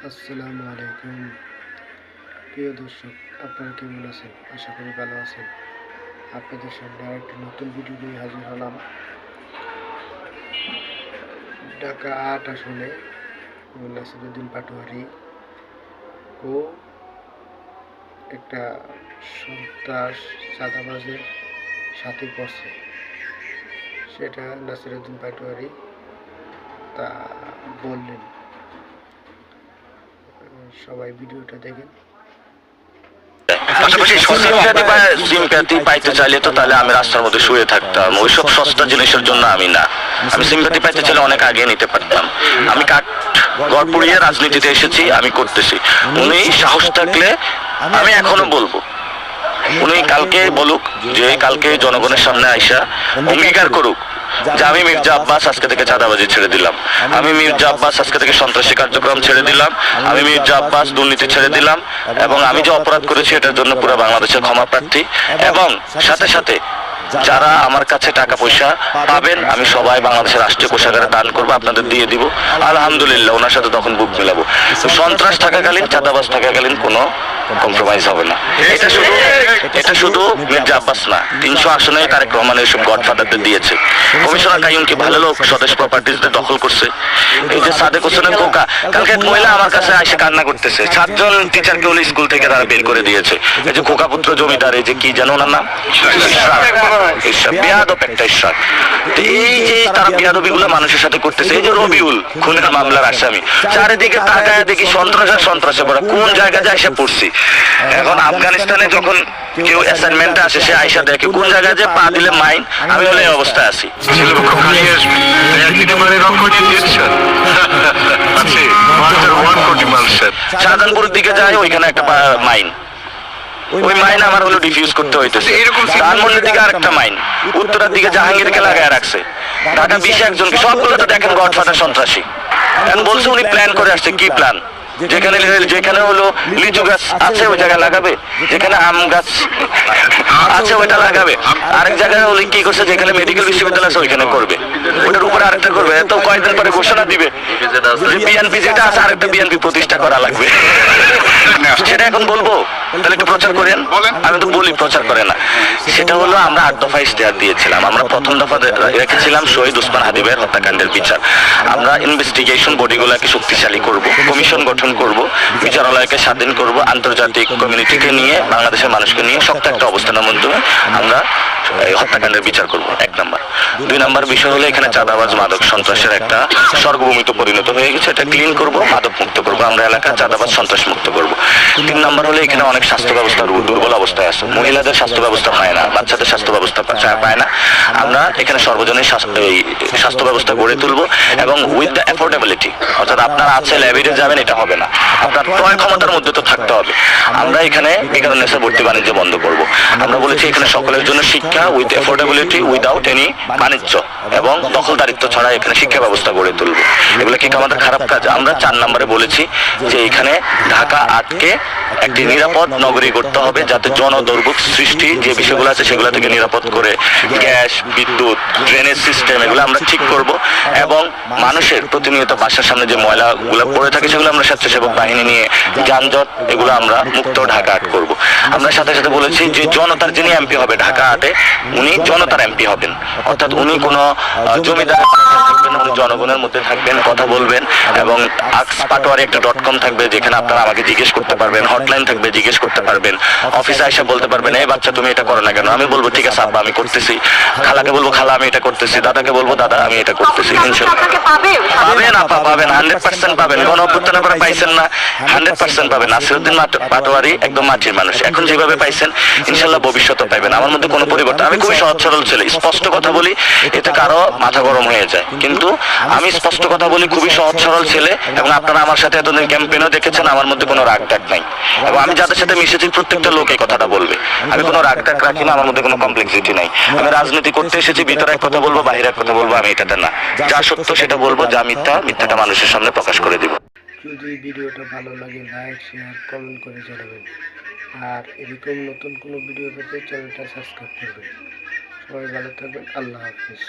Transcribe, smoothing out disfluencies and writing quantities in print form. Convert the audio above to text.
আসসালামু আলাইকুম প্রিয় দর্শক, আপনারা কেমন আছেন? আশা করি ভালো আছেন। আপনাদের সামনে আরেকটি নতুন ভিডিও নিয়ে হাজির হলাম। ঢাকা ৮ আসনে নাসিরউদ্দিন পাটোয়ারি ও একটা সন্ত্রাস চাঁদাবাজের সাথে পড়ছে, সেটা নাসিরউদ্দিন পাটোয়ারি তা বললেন। সবাই ভিডিওটা দেখেন। পাশাপাশি সিম্প্যাথি পাইতে চাইলে তো তাহলে আমি রাস্তার মধ্যে শুয়ে থাকতাম। ওইসব সস্তা জিনিসের জন্য আমি না। আমি সিম্প্যাথি পাইতে চাইলে অনেক আগে নিতে পারতাম। আমি কাঠ ঘর পুড়িয়ে রাজনীতিতে এসেছি, আমি করতেছি। উনি সাহস থাকলে আমি এখনো বলবো, উনি কালকে বলুক, যে কালকে জনগণের সামনে আইসা অঙ্গীকার করুক যে আমি মির্জা আব্বাস আজকে থেকে চাঁদাবাজি ছেড়ে দিলাম, আমি মির্জা আব্বাস আজকে থেকে সন্ত্রাসী কার্যক্রম ছেড়ে দিলাম, আমি মির্জা আব্বাস দুর্নীতি ছেড়ে দিলাম, এবং আমি যে অপরাধ করেছি এটার জন্য পুরো বাংলাদেশের ক্ষমা প্রার্থী। এবং সাথে সাথে যারা আমার কাছে টাকা পয়সা পাবেন আমি সবাই বাংলাদেশের রাষ্ট্রীয় কোষাগারে দান করবো, আপনাদের দিয়ে দিব। আলহামদুলিল্লাহ, ওনার সাথে তখন বুক মেলাবো। সন্ত্রাস থাকাকালীন, চাঁদাবাজ থাকাকালীন কোনো কম্প্রোমাইজ হবে না। এটা শুধু মির্জা আব্বাস না, ৩০০ আসনে তারেক রহমান এইসব গডফাদারদের দিয়েছে। কমিশনার কাইয়ুম কি ভালো লোক? স্বদেশ প্রপার্টিজদের দখল করছে। এই যে সাদেক হোসেনের কোকা, কালকে এক মহিলা আমার কাছে এসে কান্না করতেছে, ৭ জন টিচারকে ওই স্কুল থেকে তারা বের করে দিয়েছে। এই যে কোকা পুত্র জমিদার, এই যে কি জানো ওনার নাম, বেয়াদব একটা ঈশ্বর। এই যে তারা বেয়াদবিগুলো মানুষের সাথে করতেছে। এই যে রবিউল খুনের মামলার আসামি, চারিদিকে তাকায় দেখি সন্ত্রাসে ভরা, কোন জায়গায় যায় এসে পড়ছি। এখন আফগানিস্তানে যখন কেউ অ্যাসাইনমেন্টে আসে, সে আইসা দেখে কোন জায়গায় যে পা দিলে মাইন, আমি হলে এই অবস্থায় আছি। শাহজাহানপুরের দিকে যায়, ওইখানে একটা মাইন, ওই মাইন আমার হলো ডিফিউজ করতে হইতেছে। ধানমন্ডির দিকে আরেকটা মাইন, উত্তরের দিকে জাহাঙ্গীরকে লাগায় রাখছে। ঢাকা ২০ জনকে, সবগুলো তো দেখেন গডফাদার সন্ত্রাসী। এখন বলছে উনি প্ল্যান করে আসছে। কি প্ল্যান? যেখানে হলো লিচু গাছ আছে ওই জায়গায় লাগাবে, যেখানে আম গাছ আছে ওইটা লাগাবে। আরেক জায়গায় হলে কি করছে, যেখানে মেডিকেল বিশ্ববিদ্যালয় আছে ওইখানে করবে, ওটার উপরে আরেকটা করবে। তো কয়েকদিন পরে ঘোষণা দিবে যে বিএনপি যেটা আছে আরেকটা বিএনপি প্রতিষ্ঠা করা লাগবে। সেটা এখন বলবো? তাহলে একটু প্রচার করেন। আমি তো বলি প্রচার করে না। সেটা হলো আমরা ৮ দফা ইশতেহার দিয়েছিলাম। আমরা প্রথম দফা রেখেছিলাম শহীদ ওসমান হাদিবের হত্যাকাণ্ডের বিচার। আমরা ইনভেস্টিগেশন বডিগুলোকে শক্তিশালী করব, কমিশন গঠন করব, বিচারালয়কে স্বাধীন করব, আন্তর্জাতিক কমিউনিটিকে নিয়ে, বাংলাদেশের মানুষকে নিয়ে শক্ত একটা অবস্থানের মাধ্যমে আমরা হত্যাকাণ্ডের বিচার করব। ১ নম্বর। ২ নম্বর বিষয় হলো এখানে চাঁদাবাজ মাদক সন্ত্রাসের একটা স্বর্গভূমিতে পরিণত হয়ে গেছে, এটা ক্লিন করব, মাদক মুক্ত করব, আমরা এলাকা চাঁদাবাজ সন্ত্রাস মুক্ত করব। ৩ নম্বর হলো এখানে অনেক স্বাস্থ্য ব্যবস্থা দুর্বল অবস্থায় আছে। মহিলাদের স্বাস্থ্য ব্যবস্থা পায় না, বাচ্চাদের স্বাস্থ্য ব্যবস্থা পায় না। আমরা এখানে সর্বজনীন স্বাস্থ্য ব্যবস্থা গড়ে তুলব, এবং উইথ দ্য অ্যাফোর্ডেবিলিটি, অর্থাৎ আপনার আছে ল্যাবরেটরি যাবেন এটা হবে না, আপনার ক্রয় ক্ষমতার মধ্যে তো থাকতে হবে। আমরা এখানে বেকার নেশা ভর্তি বাণিজ্য বন্ধ করব। আমরা বলেছি এখানে সকলের জন্য শিক্ষা উইথ অ্যাফোর্ডেবিলিটি, উইদাউট এনি বাণিজ্য এবং দখলদারিত্ব ছাড়া এখানে শিক্ষা ব্যবস্থা গড়ে তুলব। এগুলো কি আমাদের খারাপ কাজ? আমরা ৪ নম্বরে বলেছি যে এখানে ঢাকা ৮কে একটি নিরাপদ নগরী করতে হবে, যাতে জনদুর্ভোগ সৃষ্টি যে বিষয়গুলো আছে সেগুলো থেকে নিরাপদ করে গ্যাস, বিদ্যুৎ, ড্রেনেজ সিস্টেম এগুলো আমরা ঠিক করব, এবং মানুষের প্রতিনিয়ত বাসার সামনে যে ময়লাগুলো পড়ে থাকে সেগুলো আমরা স্বেচ্ছাসেবক বাহিনী নিয়ে যানজট এগুলো আমরা মুক্ত ঢাকা ৮ করব। আমরা সাথে সাথে বলেছি যে জনতার যিনি এমপি হবে ঢাকা ৮-এ, উনি জনতার এমপি হবেন, অর্থাৎ উনি কোনো জমিদার থাকবেন, উনি জনগণের মধ্যে থাকবেন, কথা বলবেন। এবং পাটোয়ারি একটা .com থাকবে, যেখানে আপনারা আমাকে জিজ্ঞেস করতে পারবেন, হটলাইন থাকবে, জিজ্ঞেস করতে পারবেন, অফিসে এসে বলতে পারবেন এই বাচ্চা তুমি এটা করো না কেন, আমি বলবো ঠিক আছে আব্বা আমি করতেছি, খালাকে বলবো খালা আমি এটা করতেছি, দাদাকে বলবো দাদা আমি এটা করতেছি। পাবেন আপা, পাবেন, 100% পাবেন। গণ অভ্যুত্থানে করে পাইছেন না, 100% পাবেন। নাসিরউদ্দিন পাটোয়ারি একদম মাটির মানুষ, এখন যেভাবে পাইছেন ইনশাল্লাহ ভবিষ্যতে পাইবেন। আমার মধ্যে কোনো পরিবর্তন, আমি খুবই সহজ সরল ছেলে, স্পষ্ট কথা বলি, এতে কারো মাথা গরম হয়ে যায়, কিন্তু আমি স্পষ্ট কথা বলি, খুবই সহজ সরল ছেলে। এবং আপনারা আমার সাথে এতদিন ক্যাম্পেইনও দেখেছেন, আমার মধ্যে কোনো রাগ টাগ নাই, এবং আমি যাদের সাথে মিশেছি প্রত্যেকটা লোক এই কথাটা বলবে, আমি কোনো রাগ টাগ রাখি না, আমার মধ্যে কোনো কমপ্লেক্সিটি নাই। আমি রাজনীতি করতে এসেছি, ভিতরে এক কথা বলবো, বাহিরে এক কথা বলবো, আমি এটাতে না, যা সত্য সেটা বলবো, যা মিথ্যা মিথ্যাটা মানুষের সামনে প্রকাশ করে দিব। যদি ভিডিওটা ভালো লাগে লাইক, শেয়ার, কমেন্ট করে জানাবেন, আর এরকম নতুন কোনো ভিডিও পেতে চ্যানেলটা সাবস্ক্রাইব করবেন। সবাই ভালো থাকবেন, আল্লাহ হাফিজ।